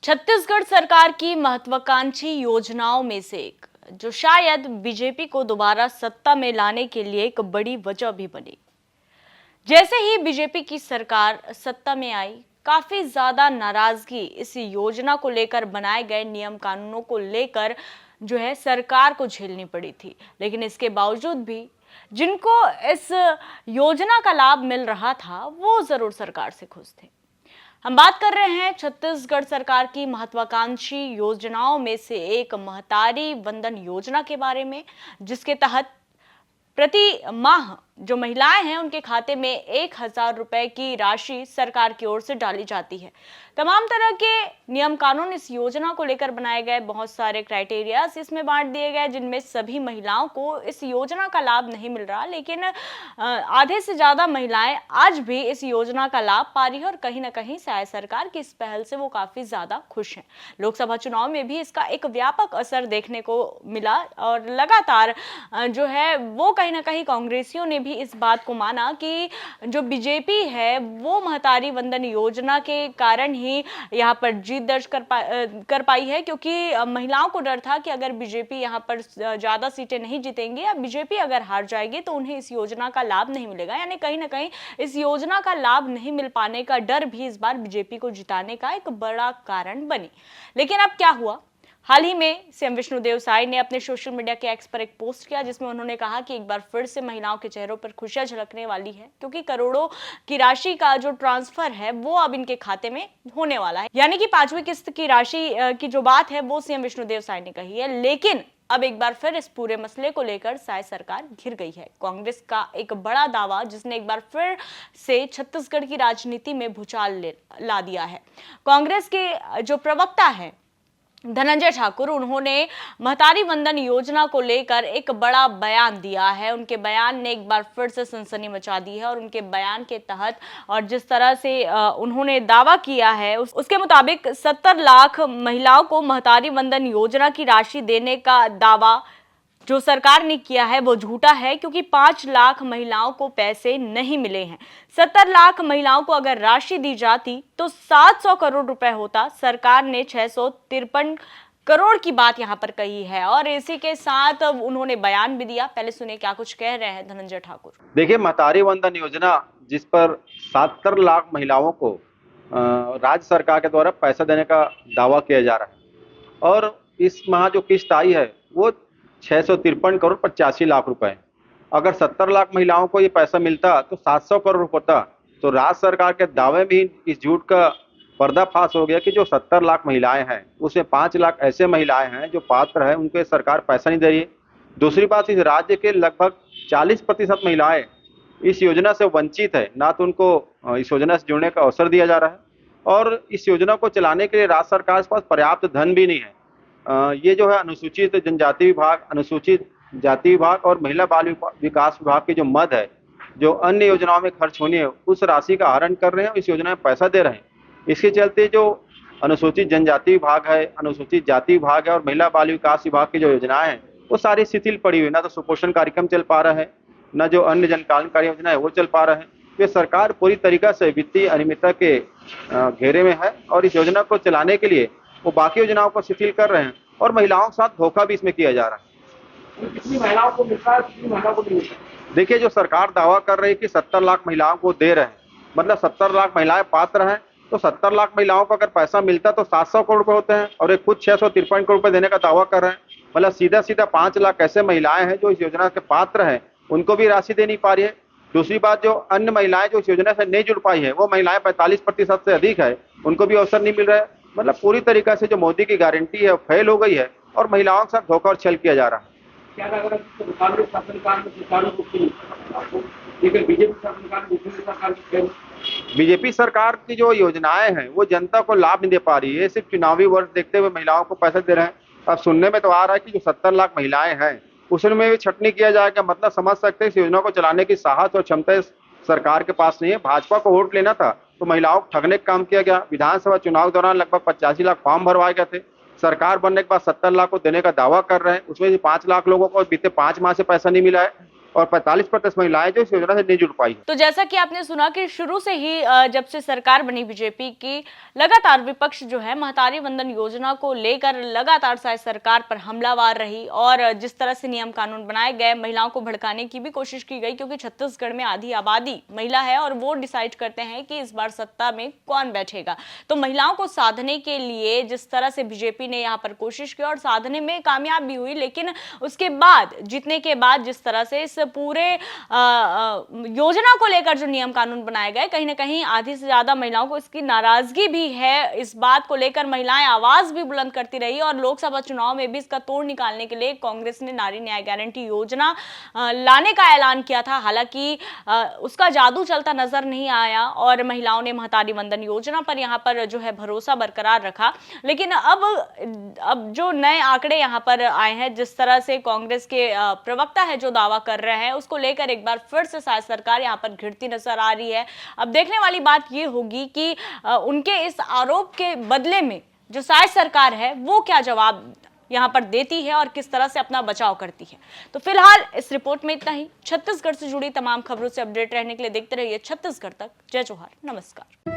छत्तीसगढ़ सरकार की महत्वाकांक्षी योजनाओं में से एक जो शायद बीजेपी को दोबारा सत्ता में लाने के लिए एक बड़ी वजह भी बनी। जैसे ही बीजेपी की सरकार सत्ता में आई, काफी ज्यादा नाराजगी इस योजना को लेकर बनाए गए नियम कानूनों को लेकर जो है सरकार को झेलनी पड़ी थी। लेकिन इसके बावजूद भी जिनको इस योजना का लाभ मिल रहा था वो जरूर सरकार से खुश थे। हम बात कर रहे हैं छत्तीसगढ़ सरकार की महत्वाकांक्षी योजनाओं में से एक महतारी वंदन योजना के बारे में, जिसके तहत प्रति माह जो महिलाएं हैं उनके खाते में 1,000 रुपए की राशि सरकार की ओर से डाली जाती है। तमाम तरह के नियम कानून इस योजना को लेकर बनाए गए, बहुत सारे क्राइटेरियाज इसमें बांट दिए गए जिनमें सभी महिलाओं को इस योजना का लाभ नहीं मिल रहा। लेकिन आधे से ज्यादा महिलाएं आज भी इस योजना का लाभ पा रही है और कहीं ना कहीं शायद सरकार की इस पहल से वो काफी ज्यादा खुश हैं। लोकसभा चुनाव में भी इसका एक व्यापक असर देखने को मिला और लगातार जो है वो कहीं ना कहीं कांग्रेसियों ने भी इस बात को माना कि जो बीजेपी है वो महतारी वंदन योजना के कारण ही यहाँ पर जीत दर्ज कर पाई है, क्योंकि महिलाओं को डर था कि अगर बीजेपी यहाँ पर ज्यादा सीटें नहीं जीतेंगी या बीजेपी अगर हार जाएगी तो उन्हें इस योजना का लाभ नहीं मिलेगा। यानी कहीं ना कहीं इस योजना का लाभ नहीं मिल पाने का डर भी इस बार बीजेपी को जिताने का एक बड़ा कारण बनी। लेकिन अब क्या हुआ? हाल ही में सीएम विष्णुदेव साय ने अपने सोशल मीडिया के एक्स पर एक पोस्ट किया जिसमें उन्होंने कहा कि एक बार फिर से महिलाओं के चेहरों पर खुशियां झलकने वाली है, क्योंकि करोड़ों की राशि का जो ट्रांसफर है वो अब इनके खाते में होने वाला है। यानी कि 5वीं किस्त की राशि की जो बात है वो सीएम विष्णुदेव साय ने कही है। लेकिन अब एक बार फिर इस पूरे मसले को लेकर साय सरकार घिर गई है। कांग्रेस का एक बड़ा दावा जिसने एक बार फिर से छत्तीसगढ़ की राजनीति में भूचाल ला दिया है। कांग्रेस के जो प्रवक्ता है धनंजय ठाकुर, उन्होंने महतारी वंदन योजना को लेकर एक बड़ा बयान दिया है। उनके बयान ने एक बार फिर से सनसनी मचा दी है और उनके बयान के तहत और जिस तरह से उन्होंने दावा किया है उसके मुताबिक 70 लाख महिलाओं को महतारी वंदन योजना की राशि देने का दावा जो सरकार ने किया है वो झूठा है, क्योंकि 5 लाख महिलाओं को पैसे नहीं मिले हैं। 70 लाख महिलाओं को अगर राशि दी जाती तो 700 करोड़ रुपए होता। सरकार ने 653 करोड़ की बात यहाँ पर कही है और इसी के साथ उन्होंने बयान भी दिया। पहले सुने क्या कुछ कह रहे हैं धनंजय ठाकुर। देखिए, महतारी वंदन योजना जिस पर 70 लाख महिलाओं को राज्य सरकार के द्वारा पैसा देने का दावा किया जा रहा है और इस माह जो किस्त आई है वो 653 करोड़ 85 लाख रुपए। अगर 70 लाख महिलाओं को ये पैसा मिलता तो 700 करोड़ होता। तो राज्य सरकार के दावे में ही इस झूठ का पर्दाफाश हो गया कि जो 70 लाख महिलाएं हैं उसमें 5 लाख ऐसे महिलाएं हैं जो पात्र है, उनके सरकार पैसा नहीं दे रही है। दूसरी बात, इस राज्य के लगभग 40% महिलाएं इस योजना से वंचित है, ना तो उनको इस योजना से जुड़ने का अवसर दिया जा रहा है और इस योजना को चलाने के लिए राज्य सरकार के पास पर्याप्त धन भी नहीं है। ये जो है अनुसूचित जनजाति विभाग, अनुसूचित जाति विभाग और महिला बाल विकास विभाग की जो मद है जो अन्य योजनाओं में खर्च होनी है उस राशि का आहरण कर रहे हैं और इस योजना में पैसा दे रहे हैं। इसके चलते जो अनुसूचित जनजाति विभाग है, अनुसूचित जाति विभाग है और महिला बाल विकास विभाग की जो योजनाएं हैं वो सारी शिथिल पड़ी हुई। ना तो सुपोषण कार्यक्रम चल पा रहा है, न जो अन्य जन कल्याणकारी योजना है वो चल पा रहा है। ये सरकार पूरी तरीका से वित्तीय अनियमितता के घेरे में है और इस योजना को चलाने के लिए वो बाकी योजनाओं को शिथिल कर रहे हैं और महिलाओं के साथ धोखा भी इसमें किया जा रहा है। कितनी महिलाओं को मिलता है, कितनी महिलाओं को नहीं मिलता? देखिए, जो सरकार दावा कर रही है कि 70 लाख महिलाओं को दे रहे हैं, मतलब 70 लाख महिलाएं पात्र हैं, तो 70 लाख महिलाओं को अगर पैसा मिलता तो 700 करोड़ रुपए होते हैं और ये खुद 653 करोड़ रुपए देने का दावा कर रहे हैं। मतलब सीधा सीधा 5 लाख ऐसे महिलाएं हैं जो इस योजना के पात्र हैं, उनको भी राशि दे नहीं पा रही है। दूसरी बात, जो अन्य महिलाएं जो इस योजना से नहीं जुड़ पाई है वो महिलाएं 45% से अधिक है, उनको भी अवसर नहीं मिल रहा है। मतलब पूरी तरीका से जो मोदी की गारंटी है फेल हो गई है और महिलाओं के साथ धोखा और छल किया जा रहा है। क्या लग रहा है कांग्रेस शासनकाल में सुचारू रूप से आपको, लेकिन बीजेपी शासनकाल में सरकार की बीजेपी सरकार की जो योजनाएं हैं वो जनता को लाभ नहीं दे पा रही है, सिर्फ चुनावी वर्ष देखते हुए महिलाओं को पैसा दे रहे हैं। अब सुनने में तो आ रहा है कि जो 70 लाख महिलाएं हैं उसमें भी छटनी किया जाएगा। मतलब समझ सकते हैं इस योजना को चलाने की साहस और क्षमता सरकार के पास नहीं है। भाजपा को वोट लेना था तो महिलाओं को ठगने का काम किया गया। विधानसभा चुनाव के दौरान लगभग 85 लाख फॉर्म भरवाए गए थे। सरकार बनने के बाद 70 लाख को देने का दावा कर रहे हैं, उसमें से 5 लाख लोगों को बीते 5 माह से पैसा नहीं मिला है और 45% महिलाएं जो इस योजना से नहीं जुड़ पाई है। तो जैसा कि आपने सुना कि शुरू से ही जब से सरकार बनी बीजेपी की, लगातार विपक्ष जो है महतारी वंदन योजना को लेकर लगातार शायद सरकार पर हमलावर रही और जिस तरह से नियम कानून बनाए गए, महिलाओं को भड़काने की भी कोशिश की गई, क्योंकि छत्तीसगढ़ में आधी आबादी महिला है और वो डिसाइड करते हैं कि इस बार सत्ता में कौन बैठेगा। तो महिलाओं को साधने के लिए जिस तरह से बीजेपी ने यहाँ पर कोशिश की और साधने में कामयाब भी हुई, लेकिन उसके बाद जीतने के बाद जिस तरह से इस पूरे योजना को लेकर जो नियम कानून बनाए गए, कहीं ना कहीं आधी से ज्यादा महिलाओं को इसकी नाराजगी भी है। इस बात को लेकर महिलाएं आवाज भी बुलंद करती रही और लोकसभा चुनाव में भी इसका तोड़ निकालने के लिए कांग्रेस ने नारी न्याय गारंटी योजना लाने का ऐलान किया था। हालांकि उसका जादू चलता नजर नहीं आया और महिलाओं ने महतारी वंदन योजना पर यहाँ पर जो है भरोसा बरकरार रखा। लेकिन अब जो नए आंकड़े यहाँ पर आए हैं, जिस तरह से कांग्रेस के प्रवक्ता है जो दावा कर रहे हैं, उसको लेकर एक बार फिर से शायद सरकार यहाँ पर घिरती नजर आ रही है। अब देखने वाली बात ये होगी कि उनके इस आरोप के बदले में जो शायद सरकार है वो क्या जवाब यहाँ पर देती है और किस तरह से अपना बचाव करती है। तो फिलहाल इस रिपोर्ट में इतना ही। छत्तीसगढ़ से जुड़ी तमाम खबरों से अपडेट रहने के लिए देखते रहिए छत्तीसगढ़ तक। जय जोहार, नमस्कार।